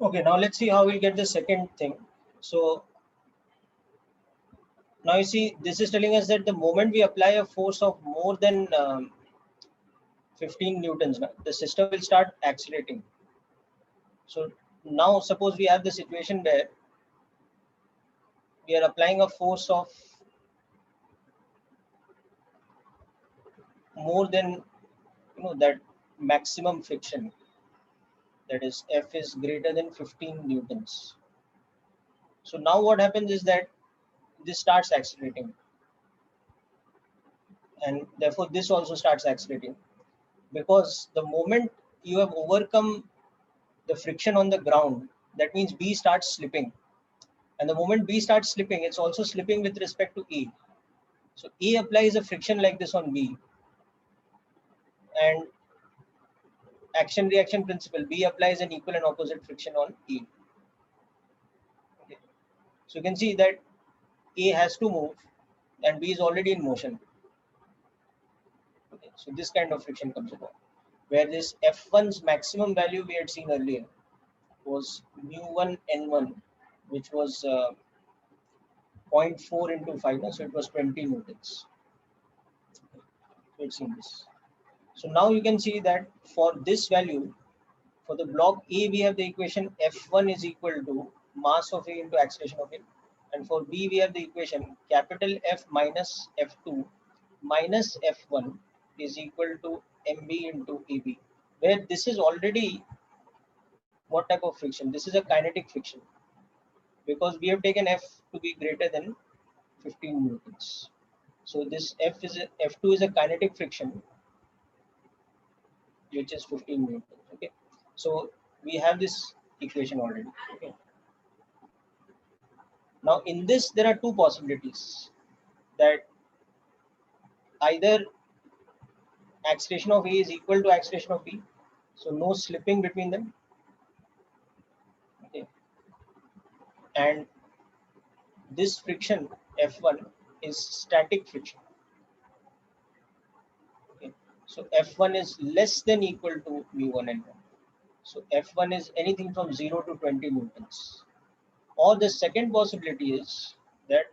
Okay, now let's see how we'll get the second thing. So now you see, this is telling us that the moment we apply a force of more than 15 newtons, the system will start accelerating. So now suppose we have the situation where we are applying a force of more than that maximum friction, that is F is greater than 15 newtons. So now what happens is that this starts accelerating, and therefore this also starts accelerating, because the moment you have overcome the friction on the ground, that means B starts slipping, and the moment B starts slipping, it's also slipping with respect to A. So A applies a friction like this on B, and action reaction principle, B applies an equal and opposite friction on A. Okay. So you can see that A has to move and B is already in motion. Okay. So this kind of friction comes about, where this F1's maximum value we had seen earlier was mu1 n1, which was 0.4 into 5, so it was 20 newtons. So it's in this. So now you can see that for this value, for the block A, we have the equation F1 is equal to mass of A into acceleration of A. And for B, we have the equation capital F minus F2 minus F1 is equal to MB into AB, where this is already what type of friction? This is a kinetic friction, because we have taken F to be greater than 15 newtons. So this F2 is a kinetic friction, which is 15 newtons. Okay, so we have this equation already. Okay, now in this there are two possibilities, that either acceleration of A is equal to acceleration of B, so no slipping between them. Okay, and this friction F1 is static friction. Okay, so F1 is less than equal to mu1 and 1. So F1 is anything from 0 to 20 newtons. Or the second possibility is that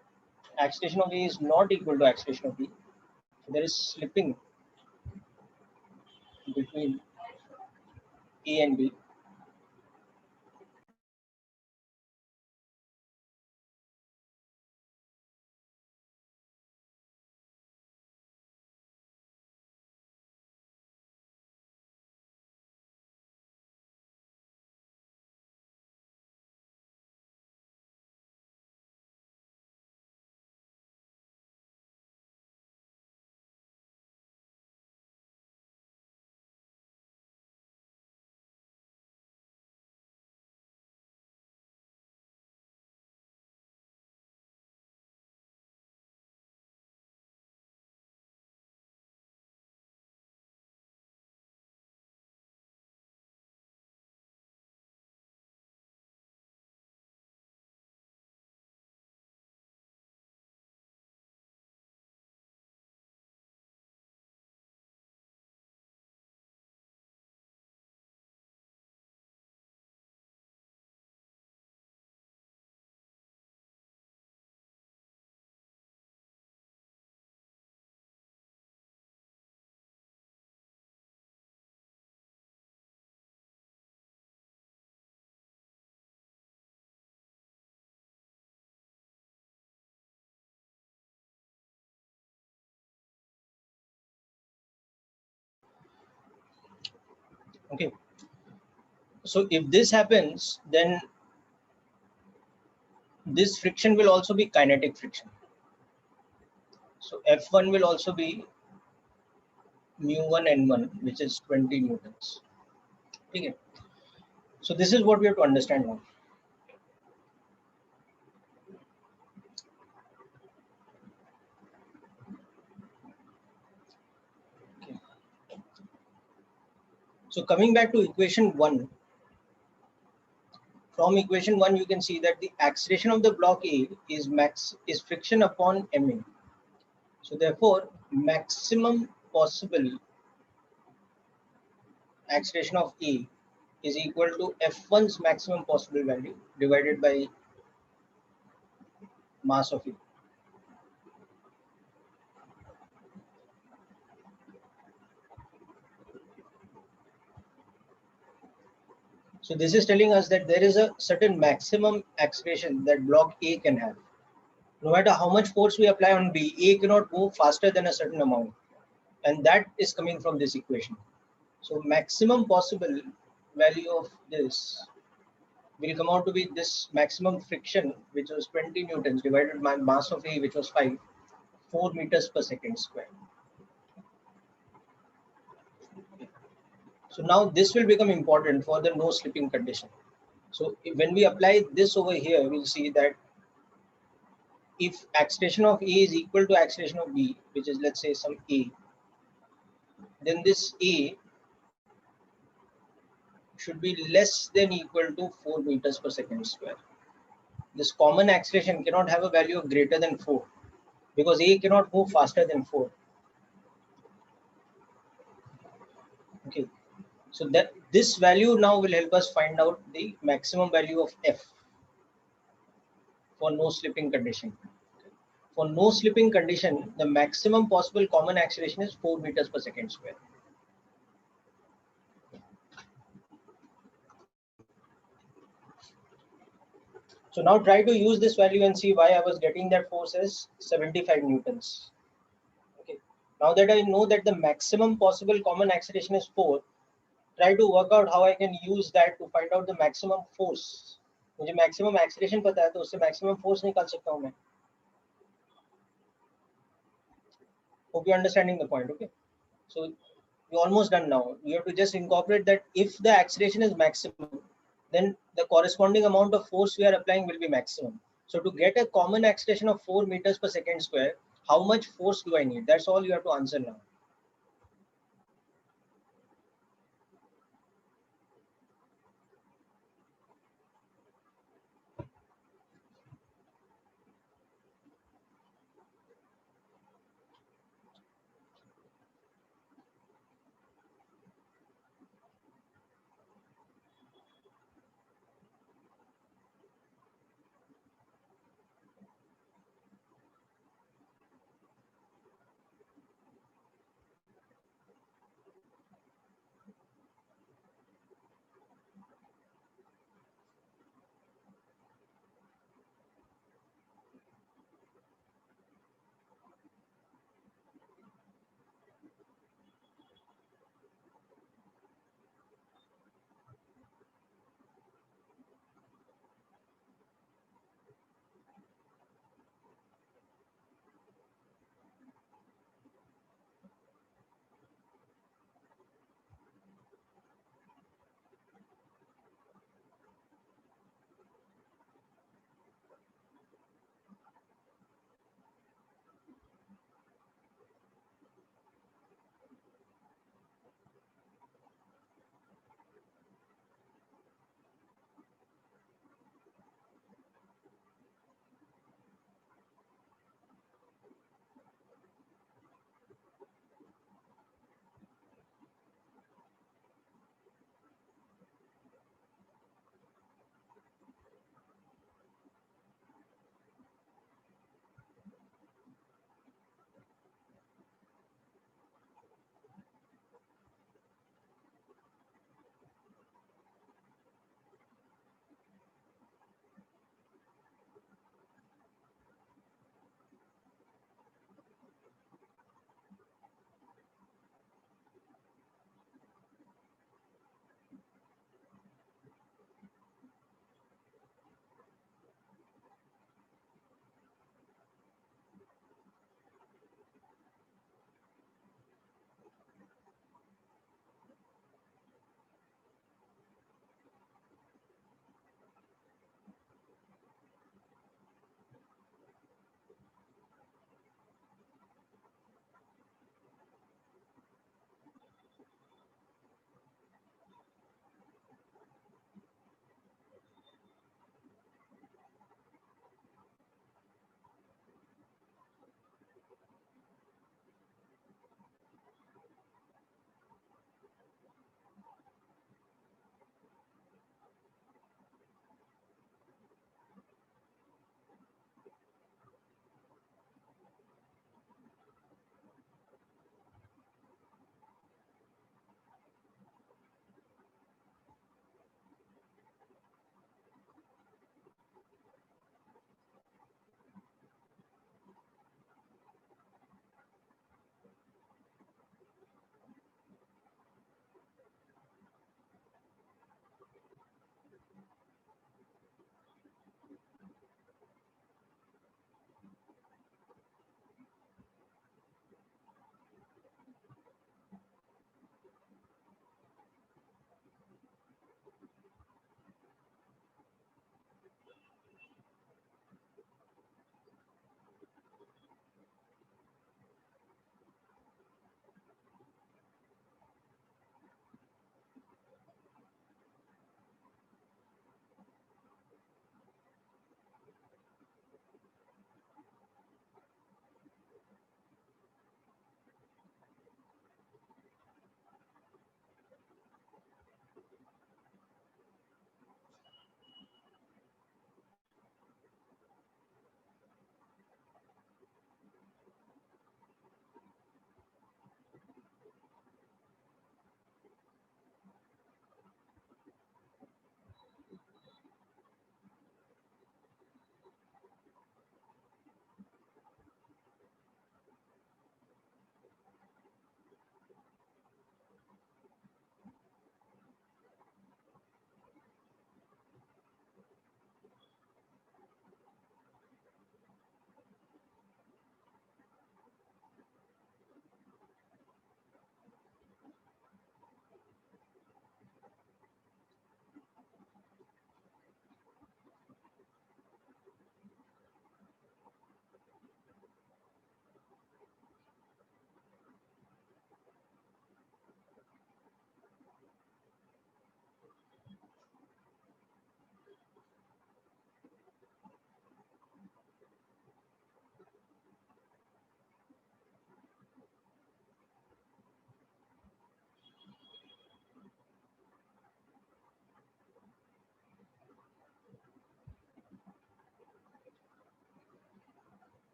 acceleration of A is not equal to acceleration of B. So there is slipping between A and B. Okay, so if this happens, then this friction will also be kinetic friction. So F1 will also be mu1 n1, which is 20 newtons. Okay, so this is what we have to understand now. Okay. So coming back to equation 1, from equation 1 you can see that the acceleration of the block A is friction upon MA. So therefore maximum possible acceleration of A is equal to F1's maximum possible value divided by mass of E. So this is telling us that there is a certain maximum acceleration that block A can have. No matter how much force we apply on B, A cannot go faster than a certain amount. And that is coming from this equation. So maximum possible value of this will come out to be this maximum friction, which was 20 newtons divided by mass of A, which was 5, 4 meters per second square. So now this will become important for the no slipping condition. So when we apply this over here, we'll see that if acceleration of A is equal to acceleration of B, which is let's say some A, then this A should be less than equal to 4 meters per second square. This common acceleration cannot have a value of greater than 4 because A cannot move faster than 4. Okay, so that this value now will help us find out the maximum value of F for no slipping condition. For no slipping condition, the maximum possible common acceleration is 4 meters per second square. So now try to use this value and see why I was getting that force as 75 newtons. Okay. Now that I know that the maximum possible common acceleration is 4, try to work out how I can use that to find out the maximum force. मुझे maximum acceleration पता है तो उससे maximum force निकाल सकता हूँ मैं. Hope you're understanding the point. Okay. So you're almost done now. You have to just incorporate that if the acceleration is maximum, then the corresponding amount of force we are applying will be maximum. So to get a common acceleration of 4 meters per second square, how much force do I need? That's all you have to answer now.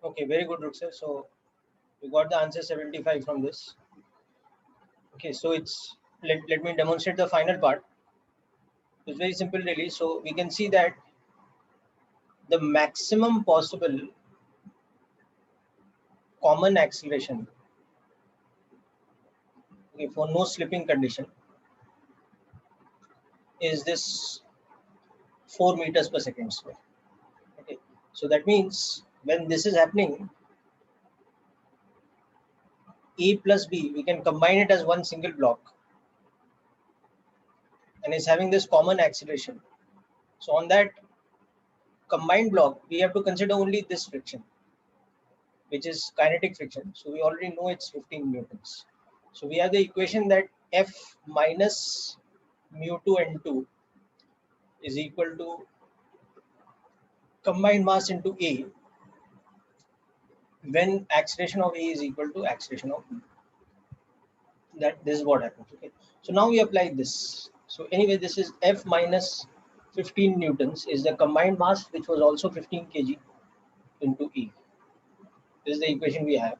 Okay, very good, Ruxer. So we got the answer 75 from this. Okay, so it's let me demonstrate the final part. It's very simple, really. So we can see that the maximum possible common acceleration, okay, for no slipping condition is this 4 meters per second square. Okay, so that means when this is happening, A plus B, we can combine it as one single block and is having this common acceleration. So on that combined block, we have to consider only this friction, which is kinetic friction. So we already know it's 15 newtons. So we have the equation that F minus mu2 N2 is equal to combined mass into A when acceleration of A is equal to acceleration of B. That this is what happens. Okay. So now we apply this. So anyway, this is F minus 15 newtons is the combined mass, which was also 15 kg into E. This is the equation we have.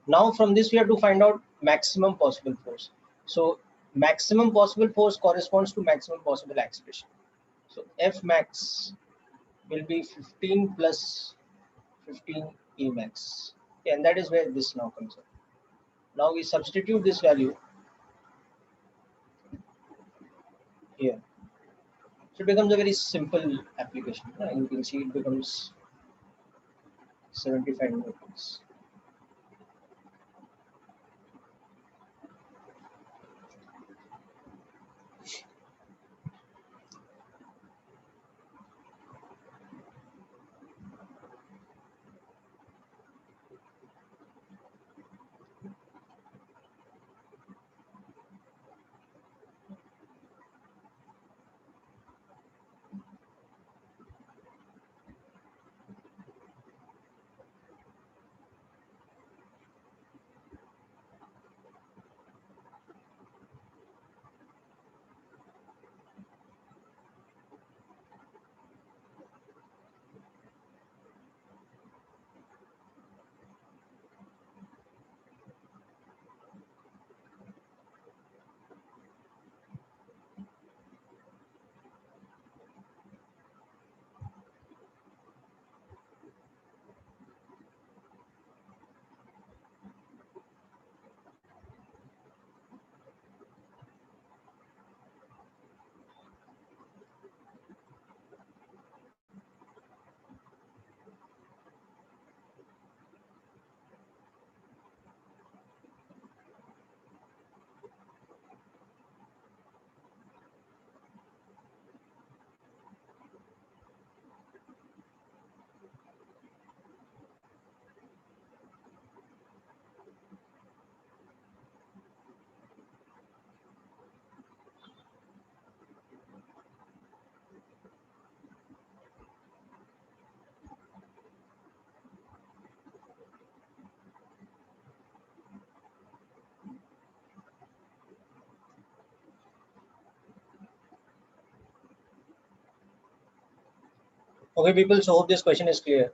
Now from this we have to find out maximum possible force. So maximum possible force corresponds to maximum possible acceleration. So F max will be 15 plus 15 E max. Okay, and that is where this now comes in. Now we substitute this value here. So it becomes a very simple application. You can see it becomes 75 newtons. Okay, people. So hope this question is clear.